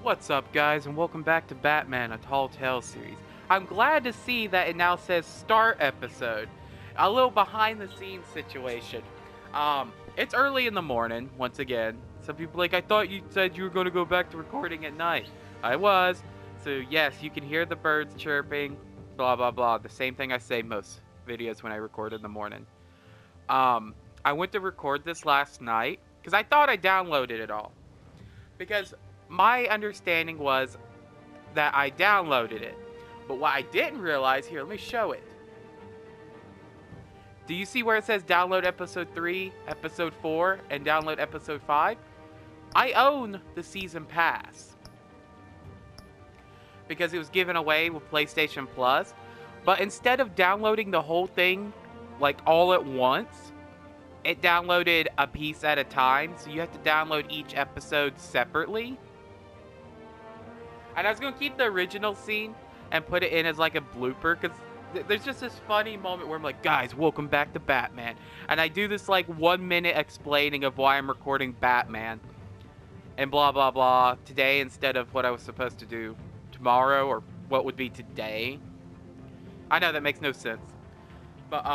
What's up, guys, and welcome back to Batman, a Tall Tale series. I'm glad to see that it now says start episode. A little behind the scenes situation. It's early in the morning, once again. Some people like, I thought you said you were going to go back to recording at night. I was. So yes, you can hear the birds chirping, blah blah blah. The same thing I say most videos when I record in the morning. I went to record this last night, because I thought I downloaded it all. Because my understanding was that I downloaded it. But what I didn't realize, here, let me show it. Do you see where it says download episode 3, episode 4, and download episode 5? I own the season pass. Because it was given away with PlayStation Plus. But instead of downloading the whole thing, like all at once, it downloaded a piece at a time. So you have to download each episode separately. And I was going to keep the original scene and put it in as like a blooper, because there's just this funny moment where I'm like, guys, welcome back to Batman. And I do this like 1 minute explaining of why I'm recording Batman. And blah, blah, blah. Today instead of what I was supposed to do tomorrow, or what would be today. I know that makes no sense. But,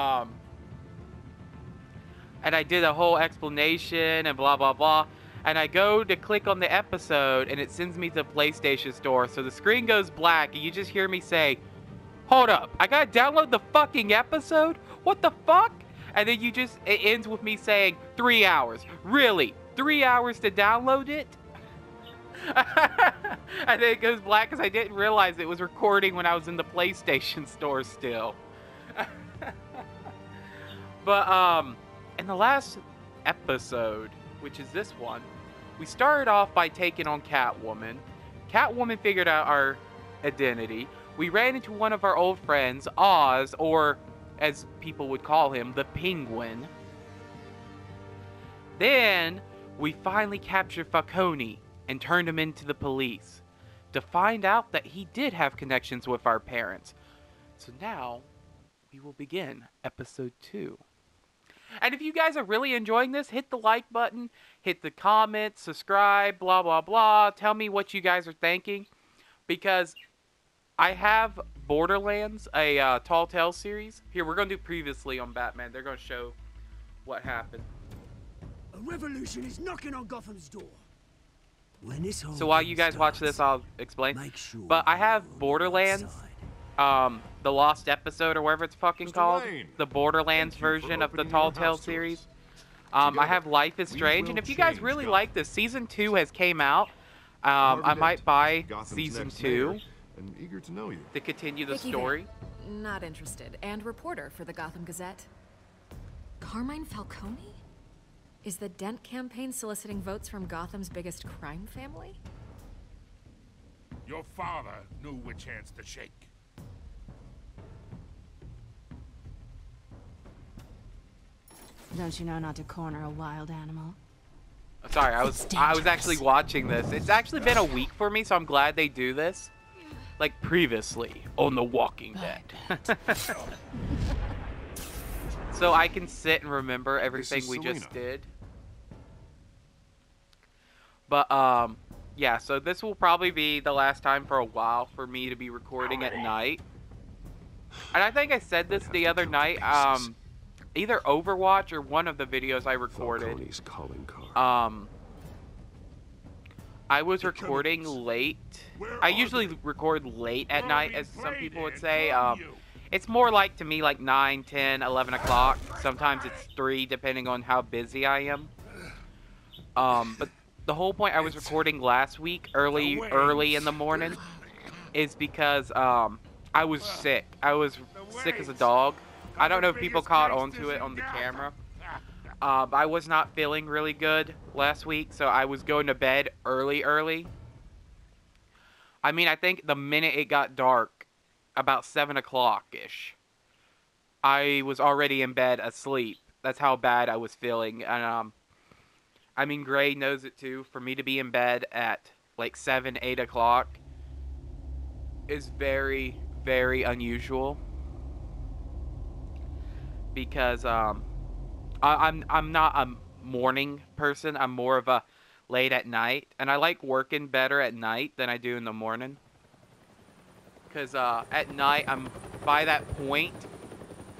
and I did a whole explanation and blah, blah, blah. And I go to click on the episode, and it sends me to the PlayStation Store. So the screen goes black, and you just hear me say, hold up, I gotta download the fucking episode? What the fuck? And then it ends with me saying, 3 hours. Really? 3 hours to download it? And then it goes black because I didn't realize it was recording when I was in the PlayStation Store still. But, in the last episode, which is this one, we started off by taking on Catwoman. Catwoman figured out our identity. We ran into one of our old friends, Oz, or as people would call him, the Penguin. Then we finally captured Falcone and turned him into the police to find out that he did have connections with our parents. So now we will begin episode 2. And if you guys are really enjoying this, hit the like button, hit the comment, subscribe, blah, blah, blah. Tell me what you guys are thinking. Because I have Borderlands, a Tall Tale series. Here, we're going to do previously on Batman. They're going to show what happened. A revolution is knocking on Gotham's door. When this whole So while you guys watch this, I'll explain. Sure but I have Borderlands. The Lost Episode, or whatever it's fucking called. The Borderlands version of the Tall Tale series. I have Life is Strange, and if you guys really like this, Season 2 has came out. I might buy Season 2 and eager to know you. to continue the story. Not interested. And reporter for the Gotham Gazette. Carmine Falcone? Is the Dent campaign soliciting votes from Gotham's biggest crime family? Your father knew which hands to shake. Don't you know not to corner a wild animal? Sorry, I was actually watching this. It's actually been a week for me, so I'm glad they do this. Like previously on The Walking Dead. So I can sit and remember everything we just did. But yeah, so this will probably be the last time for a while for me to be recording at night. And I think I said this the other night, either Overwatch or one of the videos I recorded. I was recording late. I usually record late at night, as some people would say. It's more like, to me, like 9, 10, 11 o'clock. Sometimes it's 3, depending on how busy I am. But the whole point I was recording last week, early in the morning, is because I was sick. I was sick as a dog. I don't know if people caught onto it on the camera. I was not feeling really good last week, so I was going to bed early. I mean, I think the minute it got dark, about 7 o'clock-ish, I was already in bed asleep. That's how bad I was feeling. And, I mean, Gray knows it too. For me to be in bed at, like, 7, 8 o'clock is very, very unusual. Because, I'm not a morning person. I'm more of a late at night, and I like working better at night than I do in the morning. Because at night, by that point,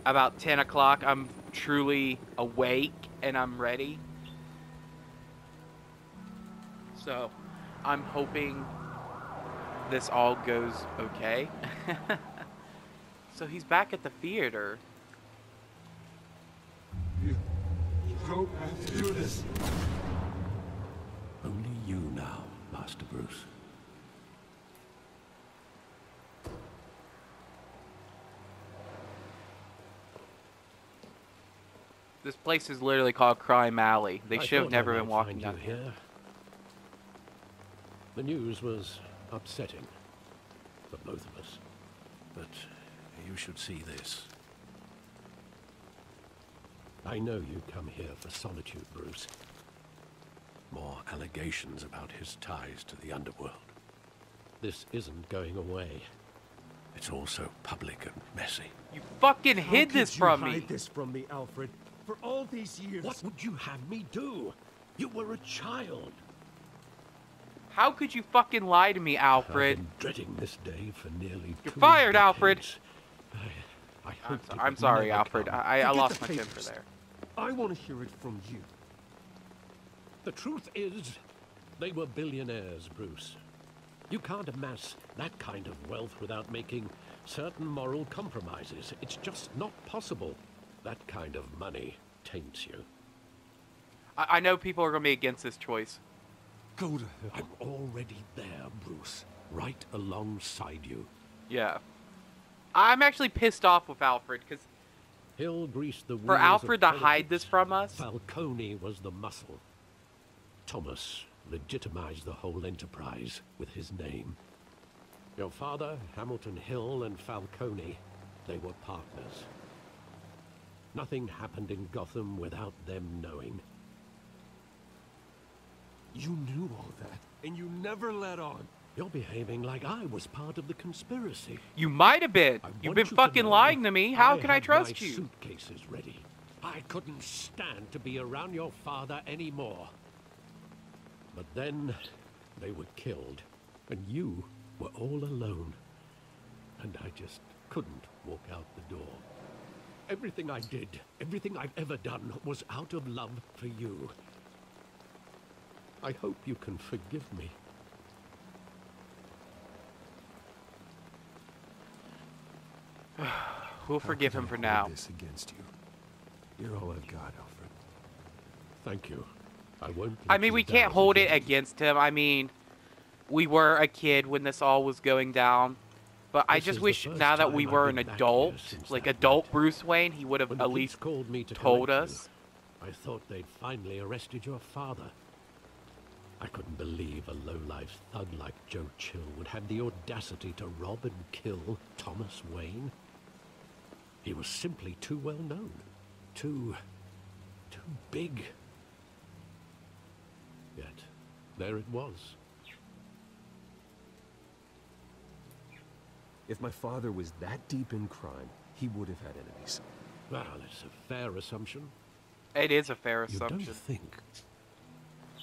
about 10 o'clock, I'm truly awake and I'm ready. So, I'm hoping this all goes okay. So he's back at the theater. You don't have to do this. Only you now, Master Bruce. This place is literally called Crime Alley. They should have never been walking down here. The news was upsetting for both of us. But you should see this. I know you come here for solitude, Bruce. More allegations about his ties to the underworld. This isn't going away. It's also public and messy. You fucking hid this from me. Hide this from me, Alfred. For all these years. What would you have me do? You were a child. How could you fucking lie to me, Alfred? I've been dreading this day for nearly You're 2 fired, decades. Alfred. I hoped it I'm would sorry, never Alfred. come. I lost the my temper papers. there. I want to hear it from you. The truth is, they were billionaires, Bruce. You can't amass that kind of wealth without making certain moral compromises. It's just not possible. That kind of money taints you. I know people are going to be against this choice. Go to hell. I'm already there, Bruce. Right alongside you. Yeah. I'm actually pissed off with Alfred, because He'll grease the wheels for Alfred of to hide this politics. from us, Falcone was the muscle. Thomas legitimized the whole enterprise with his name. Your father, Hamilton Hill, and Falcone, they were partners. Nothing happened in Gotham without them knowing. You knew all that, and you never let on. You're behaving like I was part of the conspiracy. you might have been. I You've want been you to fucking know lying to me. How can I had trust my you? Suitcases ready. I couldn't stand to be around your father anymore. But then they were killed, and you were all alone. And I just couldn't walk out the door. Everything I did, everything I've ever done, was out of love for you. I hope you can forgive me. We'll forgive him for now. This against you. You're all I've got, Alfred. Thank you. I won't. I let mean, you we can't down hold it again. against him. I mean, we were a kid when this all was going down. But I This just is the wish first now that time we I've were an been back adult, here since like that adult night. Bruce Wayne, he would have When the at police least called me to told collect us. you, I thought they'd finally arrested your father. I couldn't believe a low-life thug like Joe Chill would have the audacity to rob and kill Thomas Wayne. He was simply too well known. Too big. Yet, there it was. If my father was that deep in crime, he would have had enemies. Well, it's a fair assumption. It is a fair You assumption. don't think?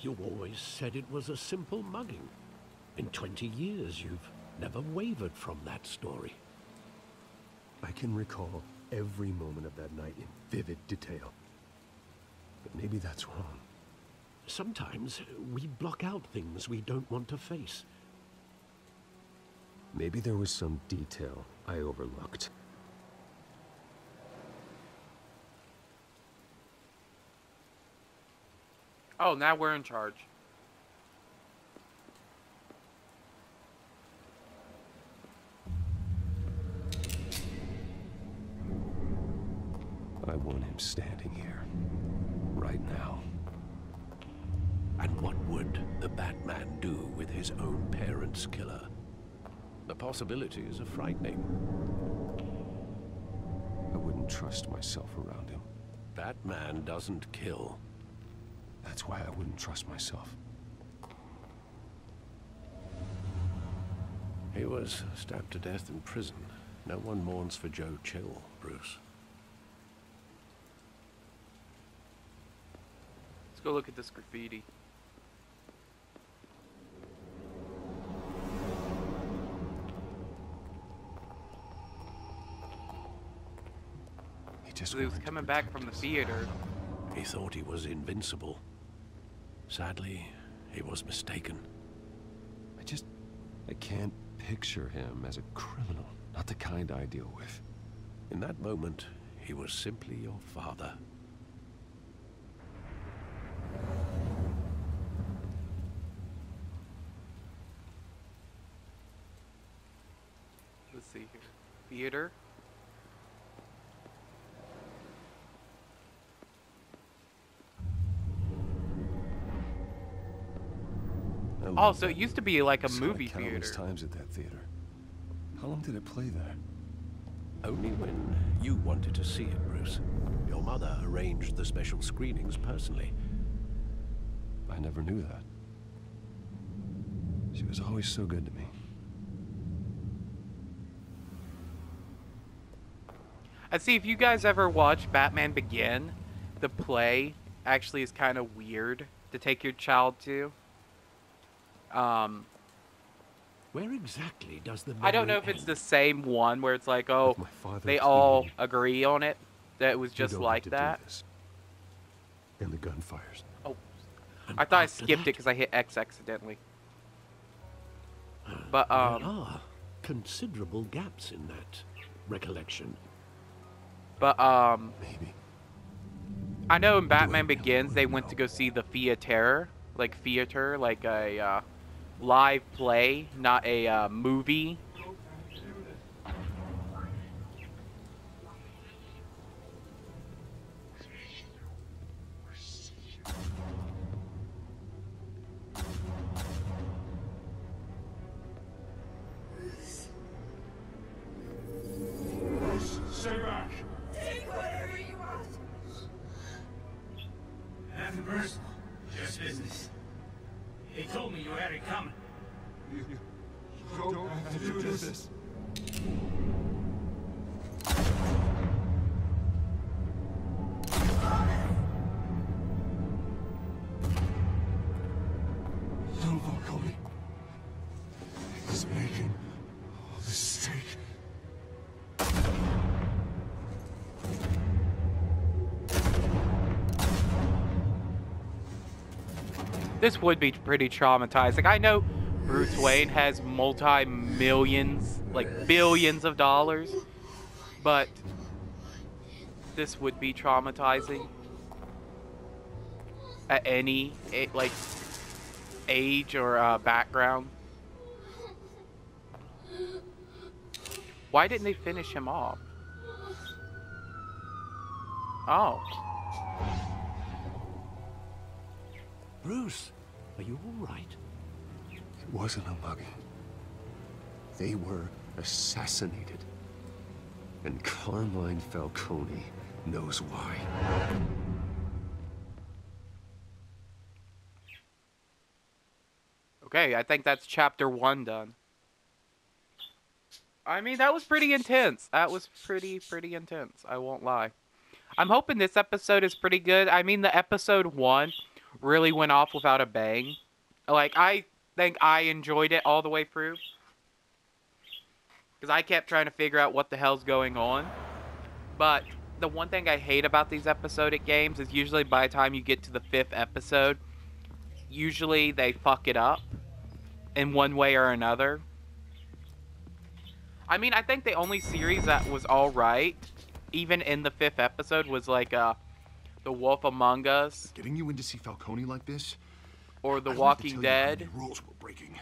You always said it was a simple mugging. In 20 years, you've never wavered from that story. I can recall every moment of that night in vivid detail. But maybe that's wrong. Sometimes we block out things we don't want to face. Maybe there was some detail I overlooked. Oh, now we're in charge. I want him standing here, right now. And what would the Batman do with his own parents' killer? The possibilities are frightening. I wouldn't trust myself around him. Batman doesn't kill. That's why I wouldn't trust myself. He was stabbed to death in prison. No one mourns for Joe Chill, Bruce. Let's go look at this graffiti. He was coming back from the theater. He thought he was invincible. Sadly, he was mistaken. I can't picture him as a criminal. Not the kind I deal with. In that moment, he was simply your father. Let's see here. Theater. Oh, so it used to be like a movie theater. Times at that theater. How long did it play there? Only when you wanted to see it, Bruce. Your mother arranged the special screenings personally. I never knew that. She was always so good to me. I see, if you guys ever watch Batman Begin, the play actually is kind of weird to take your child to. Where exactly does the I don't know if it's the same one where it's like, oh, they all agree on it. That it was just like that. And the gunfires. Oh, I thought I skipped it because I hit X accidentally. But there are considerable gaps in that recollection. But Maybe. I know in Batman Begins they went to go see the theater, like a live play, not a movie. Stay back. Take whatever you want. Nothing personal, just business. He told me you had it coming. You don't have to do this. Little Falcone is making a mistake. This would be pretty traumatizing. I know Bruce Wayne has multi-millions, like billions of dollars, but this would be traumatizing at any like age or background. Why didn't they finish him off? Oh. Bruce, are you all right? It wasn't a mugging. They were assassinated. And Carmine Falcone knows why. Okay, I think that's chapter 1 done. I mean, that was pretty intense. That was pretty intense. I won't lie. I'm hoping this episode is pretty good. I mean, the episode 1 really went off without a bang. Like, I think I enjoyed it all the way through. Because I kept trying to figure out what the hell's going on. But the one thing I hate about these episodic games is usually by the time you get to the 5th episode, usually they fuck it up in one way or another. I mean, I think the only series that was alright, even in the 5th episode, was like The Wolf Among Us. Getting you in to see Falcone like this? Or The Walking Dead. Rules we're breaking.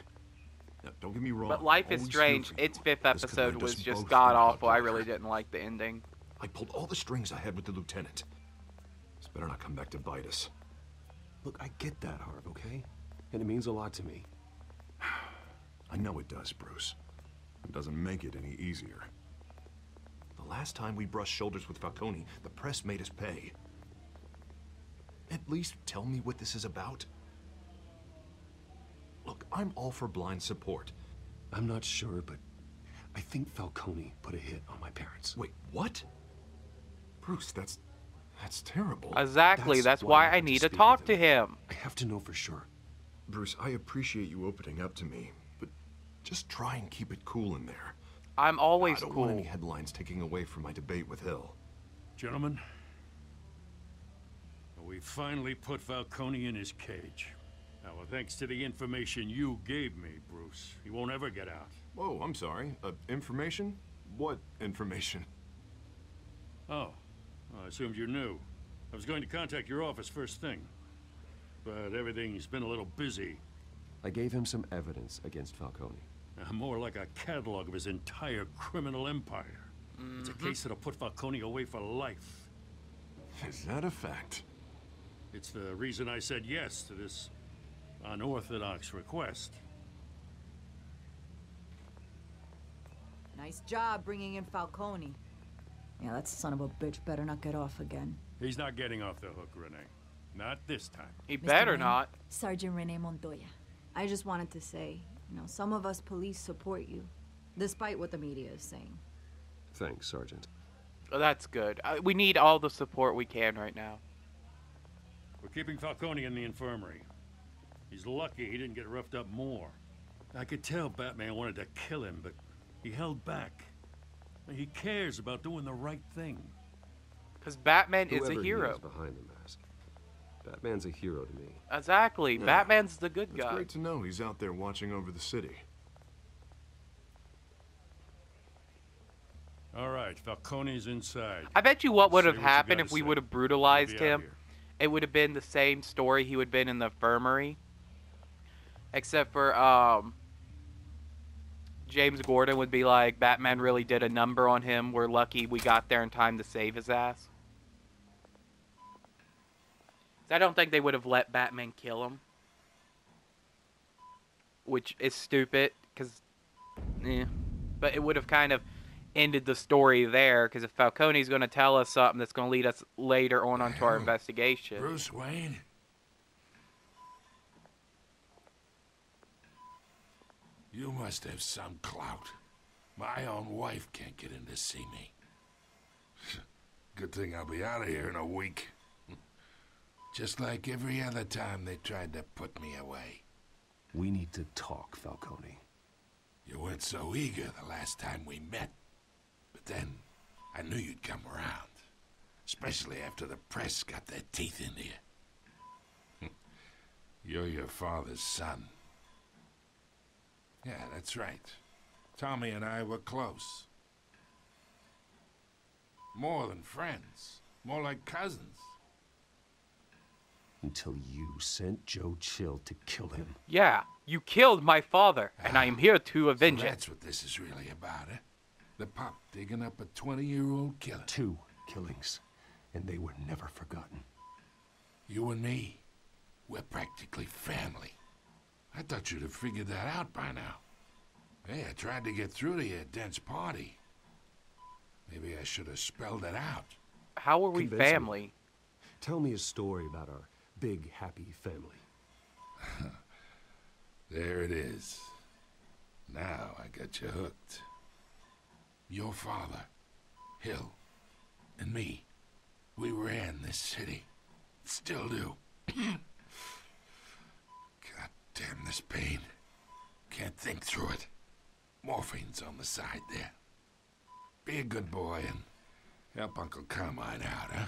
Now, don't get me wrong. But Life is Strange, its 5th episode was just god-awful. I really didn't like the ending. I pulled all the strings I had with the lieutenant. This better not come back to bite us. Look, I get that, Harv, okay? And it means a lot to me. I know it does, Bruce. It doesn't make it any easier. The last time we brushed shoulders with Falcone, the press made us pay. At least tell me what this is about. Look, I'm all for blind support. I'm not sure, but I think Falcone put a hit on my parents. Wait, what? Bruce, that's terrible. Exactly, that's why I need to talk to him. I have to know for sure. Bruce, I appreciate you opening up to me, but just try and keep it cool in there. I'm always I don't cool. want any headlines taking away from my debate with Hill. Gentlemen, we finally put Falcone in his cage. Now, thanks to the information you gave me, Bruce, he won't ever get out. Whoa, I'm sorry. Information? What information? Oh, I assumed you knew. I was going to contact your office first thing, but everything's been a little busy. I gave him some evidence against Falcone. More like a catalog of his entire criminal empire. It's a case that'll put Falcone away for life. Is that a fact? It's the reason I said yes to this unorthodox request. Nice job bringing in Falcone. Yeah, that son of a bitch better not get off again. He's not getting off the hook, Renee. Not this time. He Mr. better Wayne, not. Sergeant Renee Montoya. I just wanted to say, you know, some of us police support you, despite what the media is saying. Thanks, Sergeant. Oh, that's good. We need all the support we can right now. We're keeping Falcone in the infirmary. He's lucky he didn't get roughed up more. I could tell Batman wanted to kill him, but he held back. He cares about doing the right thing. Because Batman is Whoever a he hero. is behind the mask. Batman's a hero to me. Exactly. Yeah. Batman's the good It's guy. great to know he's out there watching over the city. All right, Falcone's inside. I bet you what would have Say what you happened gotta if we say. would have brutalized We'll be out him, here. it would have been the same story he would have been in the infirmary. Except for, James Gordon would be like, Batman really did a number on him. We're lucky we got there in time to save his ass. I don't think they would have let Batman kill him. Which is stupid, because, but it would have kind of ended the story there, because if Falcone's going to tell us something that's going to lead us later on onto our investigation. Bruce Wayne? You must have some clout. My own wife can't get in to see me. Good thing I'll be out of here in a week. Just like every other time they tried to put me away. We need to talk, Falcone. You weren't so eager the last time we met. But then, I knew you'd come around. Especially after the press got their teeth into you. You're your father's son. Yeah, that's right. Tommy and I were close. More than friends. More like cousins. Until you sent Joe Chill to kill him. Yeah, you killed my father, and I am here to avenge So it. that's what this is really about, eh? The pop digging up a 20-year-old killer. 2 killings, and they were never forgotten. You and me, we're practically family. I thought you'd have figured that out by now. Hey, I tried to get through to your dense party. Maybe I should have spelled it out. How are we Convince me. family? Tell me a story about our big, happy family. There it is. Now I got you hooked. Your father, Hill, and me, we ran this city. Still do. God damn this pain. Can't think through it. Morphine's on the side there. Be a good boy and help Uncle Carmine out, huh?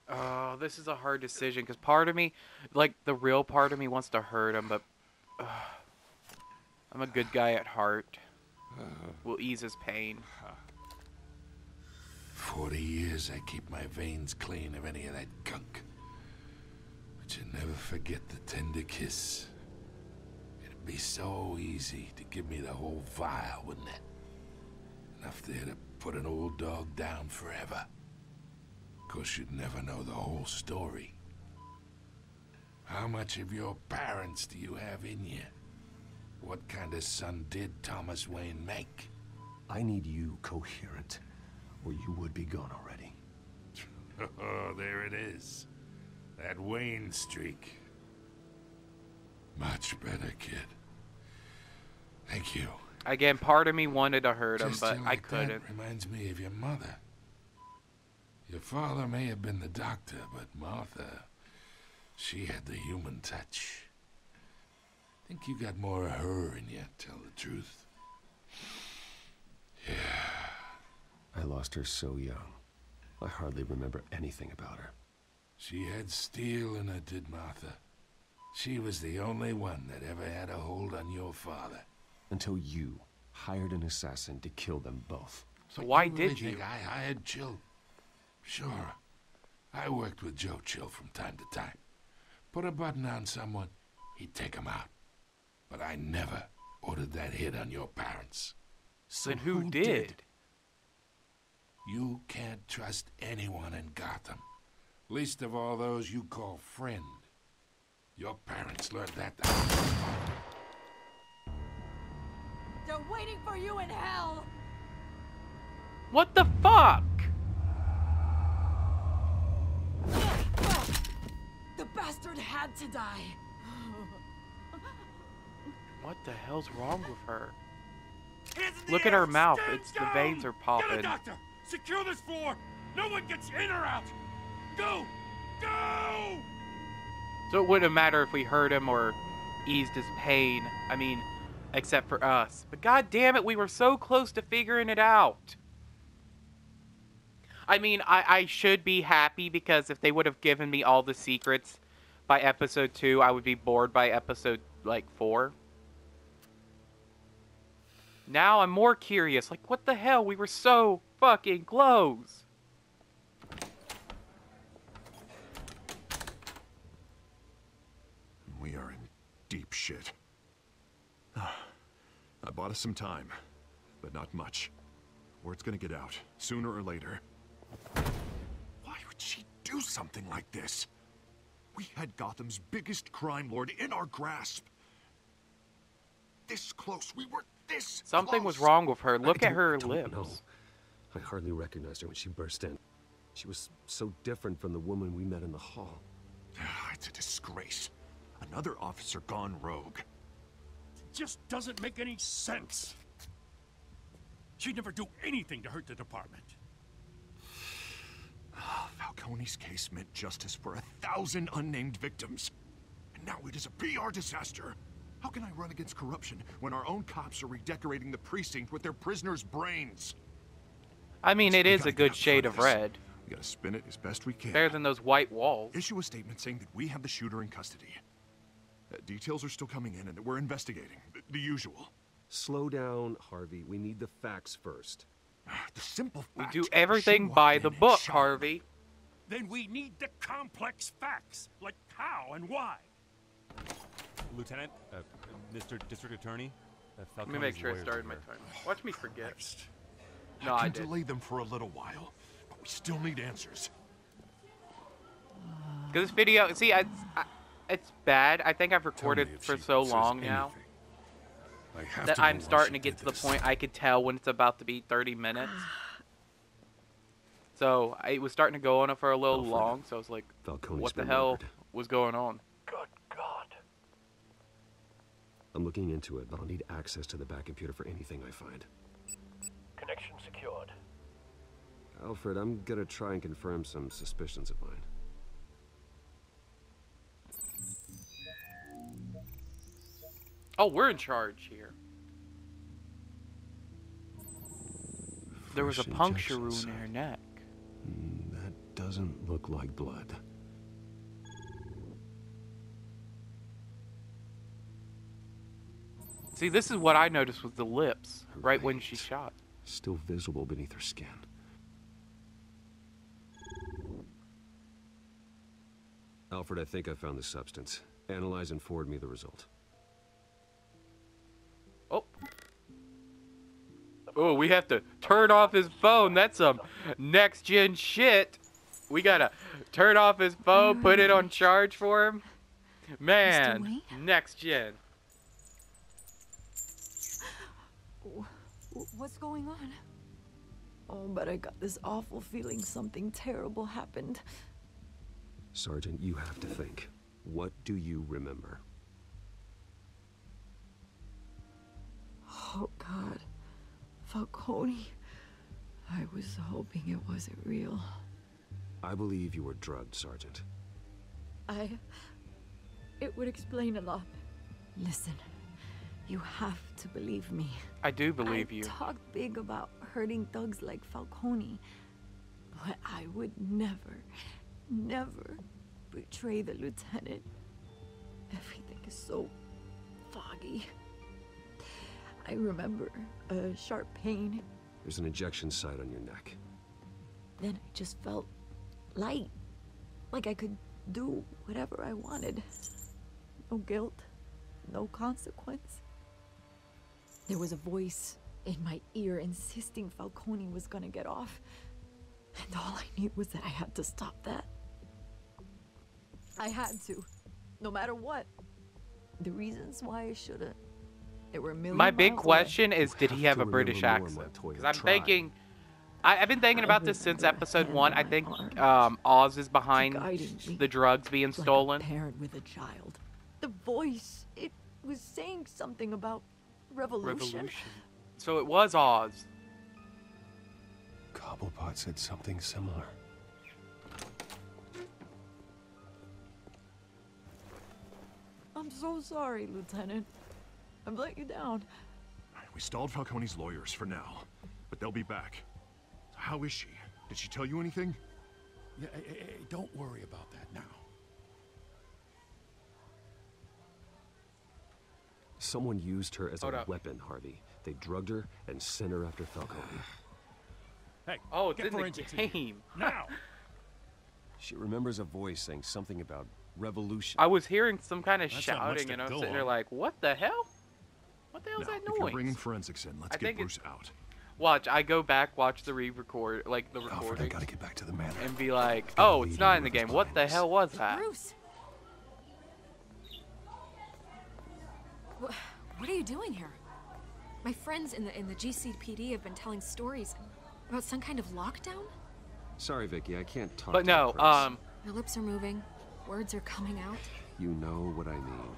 Oh, this is a hard decision, because part of me, like, the real part of me wants to hurt him, but I'm a good guy at heart. We'll ease his pain. 40 years I keep my veins clean of any of that gunk. But you never forget the tender kiss. It'd be so easy to give me the whole vial, wouldn't it? Enough there to put an old dog down forever. Of course, you'd never know the whole story. How much of your parents do you have in you? What kind of son did Thomas Wayne make? I need you coherent, or you would be gone already. Oh, there it is. That Wayne streak. Much better, kid. Thank you. Again, part of me wanted to hurt him, Just but you I like that couldn't. reminds me of your mother. Your father may have been the doctor, but Martha, She had the human touch. Think you got more of her in you, tell the truth. Yeah. I lost her so young. I hardly remember anything about her. She had steel in her, did Martha. She was the only one that ever had a hold on your father. Until you hired an assassin to kill them both. So why really did you? Think I hired Chill? Sure. I worked with Joe Chill from time to time. Put a button on someone, he'd take him out. But I never ordered that hit on your parents. So then who did? You can't trust anyone in Gotham. Least of all those you call friend. Your parents learned that. They're waiting for you in hell! What the fuck? The bastard had to die. What the hell's wrong with her? Look at her mouth. It's the veins are Get a popping. doctor! Secure this floor! No one gets in or out! Go! Go! So it wouldn't matter if we hurt him or eased his pain. I mean, except for us. But god damn it, we were so close to figuring it out. I mean, I should be happy because if they would have given me all the secrets by episode 2, I would be bored by episode, like, 4. Now I'm more curious. Like, what the hell? We were so fucking close. We are in deep shit. I bought us some time, but not much. Word's gonna get out, sooner or later. Why would she do something like this? We had Gotham's biggest crime lord in our grasp. This close, we were this Something close. was wrong with her. Look I at her don't lips. know. I hardly recognized her when she burst in. She was so different from the woman we met in the hall. It's a disgrace. Another officer gone rogue. It just doesn't make any sense. She'd never do anything to hurt the department. Falcone's case meant justice for 1,000 unnamed victims. And now it is a PR disaster. How can I run against corruption when our own cops are redecorating the precinct with their prisoners' brains? I mean, it We is gotta a get good out shade front of this. red. We gotta spin it as best we can. Better than those white walls. Issue a statement saying that we have the shooter in custody. Details are still coming in and that we're investigating. The usual. Slow down, Harvey. We need the facts first. The simple We fact. do she everything walked by in the and book, shot. Harvey. Then we need the complex facts, like how and why. Lieutenant, Mr. District Attorney, Let me make sure I started my time. Watch me forget. No, I I can did. delay them for a little while, but we still need answers. Because this video, see, it's bad. I think I've recorded me if for she so says long now I have that to know I'm why starting she to get did to the this. point I could tell when it's about to be 30 minutes. So it was starting to go on for a little Alfred, long, so I was like, Falcone's what the been hell murdered. was going on? Good God. I'm looking into it, but I'll need access to the back computer for anything I find. Connection secured. Alfred, I'm gonna try and confirm some suspicions of mine. Oh, we're in charge here. There was a Fresh puncture injection wound in her site. neck. That doesn't look like blood. See, this is what I noticed with the lips, Her right when she veins, shot. still visible beneath her skin. Alfred, I think I found the substance. Analyze and forward me the result. Oh. Oh, we have to turn off his phone. That's some next-gen shit. We gotta turn off his phone, put it on charge for him. Man, Wayne? next-gen. What's going on? Oh, but I got this awful feeling something terrible happened. Sergeant, you have to think. What do you remember? Oh, God. Falcone. I was hoping it wasn't real. I believe you were drugged, Sergeant. It would explain a lot. Listen, you have to believe me. I do believe you. I talked big about hurting thugs like Falcone, but I would never, never betray the lieutenant. Everything is so foggy. I remember a sharp pain. There's an injection site on your neck. Then I just felt light, like I could do whatever I wanted. No guilt, no consequence. There was a voice in my ear insisting Falcone was gonna get off. And all I knew was that I had to stop that. I had to, no matter what. The reasons why I shouldn't, there were a million. My big miles question away. is, did he have a British accent? Because I'm thinking, I've been thinking about this since episode 1. I think Oz is behind the drugs being stolen. Like a parent with a child. The voice, it was saying something about revolution. So it was Oz. Cobblepot said something similar. I'm so sorry, Lieutenant. I've let you down. We stalled Falcone's lawyers for now, but they'll be back. How is she? Did she tell you anything? Yeah, hey, don't worry about that now. Someone used her as Hold a up. weapon, Harvey. They drugged her and sent her after Falcone. Hey, Oh, it's get in the forensics in here. game. Now! She remembers a voice saying something about revolution. I was hearing some kind of That's not much shouting, to and I was go sitting there on. like, what the hell? What the hell is Now, that if you're bringing noise? forensics in, let's I get think Bruce out. Watch, I go back, watch the re-record, like the Alfred, I recording, gotta get back to the manor. and be like, Gotta oh, lead it's in not in the whoever's game. What the behind hell was that? Bruce! What are you doing here? My friends in the GCPD have been telling stories about some kind of lockdown? Sorry, Vicky, I can't talk But to no, the press. Your lips are moving, words are coming out. You know what I mean.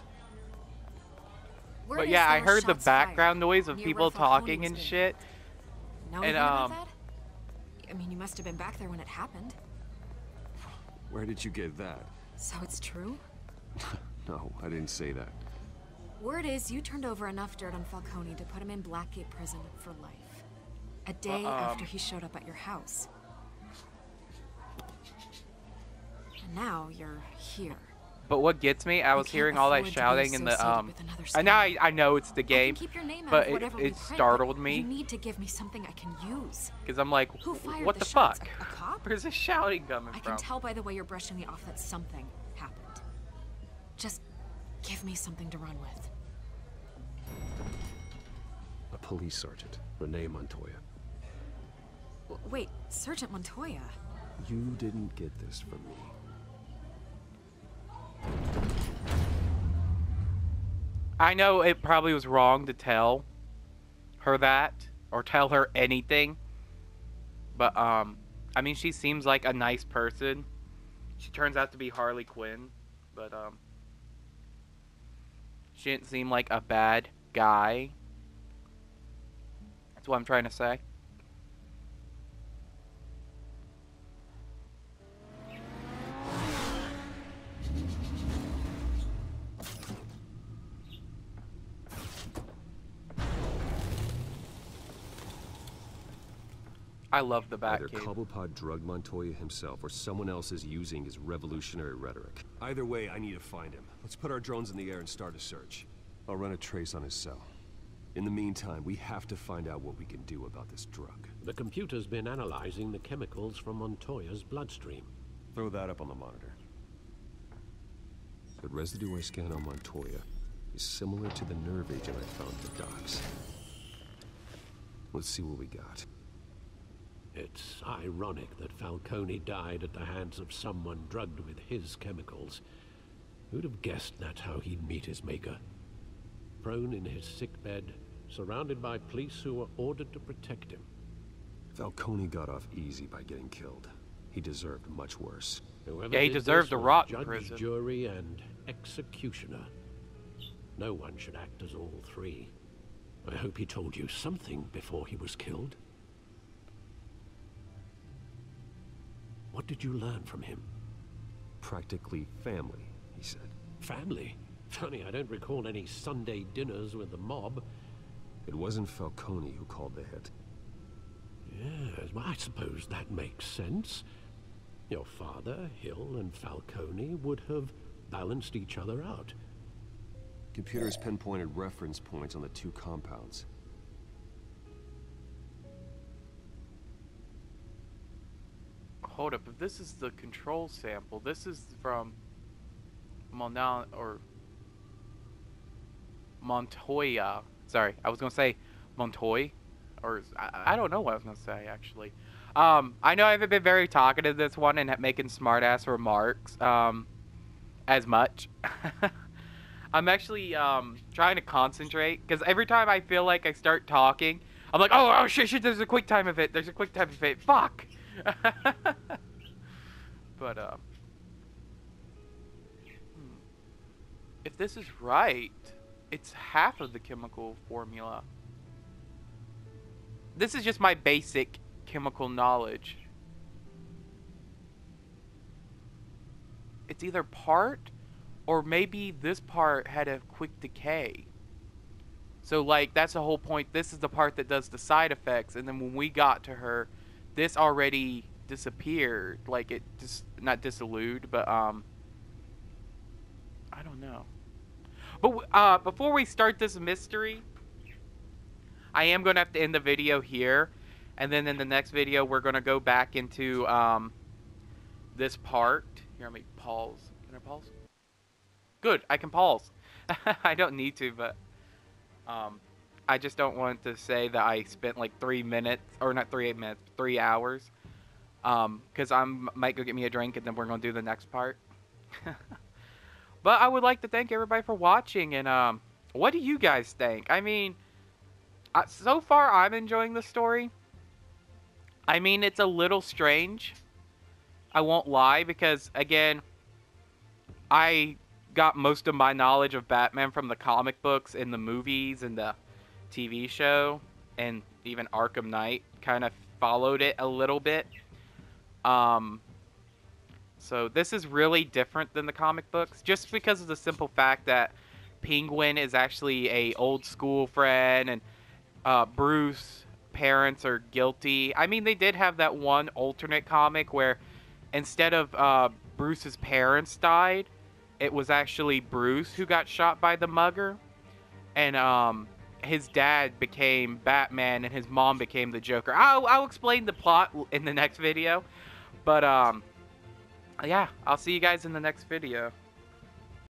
Word But is yeah, I there were heard the shots background fired noise of near people where Falcone talking was and being shit. Know And, anything about that? I mean, you must have been back there when it happened. Where did you get that? So it's true? No, I didn't say that. Word is you turned over enough dirt on Falcone to put him in Blackgate Prison for life. A day after he showed up at your house. And now you're here. But what gets me, I was can't hearing all that afford to be shouting in the associated with another and now scandal. I know it's the I game, can keep your name out but of whatever we it print, startled but me You need to give me something I can use. because I'm like, Who fired what the the shots? fuck? A cop? Where's the shouting coming I from? can tell by the way you're brushing me off that something happened. Just give me something to run with. A police sergeant, Renee Montoya. Wait, Sergeant Montoya? You didn't get this from me. I know it probably was wrong to tell her that or tell her anything, but I mean, she seems like a nice person. She turns out to be Harley Quinn, but she didn't seem like a bad guy. That's what I'm trying to say. I love the Either Batcave. Cobblepot drugged Montoya himself or someone else is using his revolutionary rhetoric. Either way, I need to find him. Let's put our drones in the air and start a search. I'll run a trace on his cell. In the meantime, we have to find out what we can do about this drug. The computer's been analyzing the chemicals from Montoya's bloodstream. Throw that up on the monitor. The residue I scan on Montoya is similar to the nerve agent I found at the docks. Let's see what we got. It's ironic that Falcone died at the hands of someone drugged with his chemicals. Who'd have guessed that's how he'd meet his maker? Prone in his sickbed, surrounded by police who were ordered to protect him. Falcone got off easy by getting killed. He deserved much worse. Whoever Yeah, he did deserved this to was rot in judge, prison. jury, and executioner. No one should act as all three. I hope he told you something before he was killed. What did you learn from him? Practically family, he said. Family? Funny, I don't recall any Sunday dinners with the mob. It wasn't Falcone who called the hit. Yes, well, I suppose that makes sense. Your father, Hill, and Falcone would have balanced each other out. Computers pinpointed reference points on the two compounds. Hold up, if this is the control sample, this is from Montoya. Sorry, I was gonna say Montoy, or I don't know what I was gonna say actually. I know I haven't been very talkative this one and making smart-ass remarks as much. I'm actually trying to concentrate because every time I feel like I start talking, I'm like, oh shit, there's a quick time event. There's a quick time event. Fuck. But if this is right, it's half of the chemical formula. This is just my basic chemical knowledge. It's either part, or maybe this part had a quick decay. So like, that's the whole point. This is the part that does the side effects, and then when we got to her, this already disappeared. Like, it just, not dissolute, but I don't know. But before we start this mystery, I am going to have to end the video here, and then in the next video we're going to go back into this part. Here, let me pause. Can I pause? Good, I can pause. I don't need to, but I just don't want to say that I spent like 3 minutes, or not 3 minutes, 3 hours, because I might go get me a drink and then we're going to do the next part. But I would like to thank everybody for watching, and what do you guys think? I mean, so far I'm enjoying the story. I mean, it's a little strange, I won't lie, because again, I got most of my knowledge of Batman from the comic books and the movies and the TV show, and even Arkham Knight kind of followed it a little bit. So this is really different than the comic books, just because of the simple fact that Penguin is actually a old school friend, and Bruce parents are guilty. I mean, they did have that one alternate comic where instead of Bruce's parents died, it was actually Bruce who got shot by the mugger, and his dad became Batman and his mom became the Joker. I'll explain the plot in the next video, but yeah, I'll see you guys in the next video.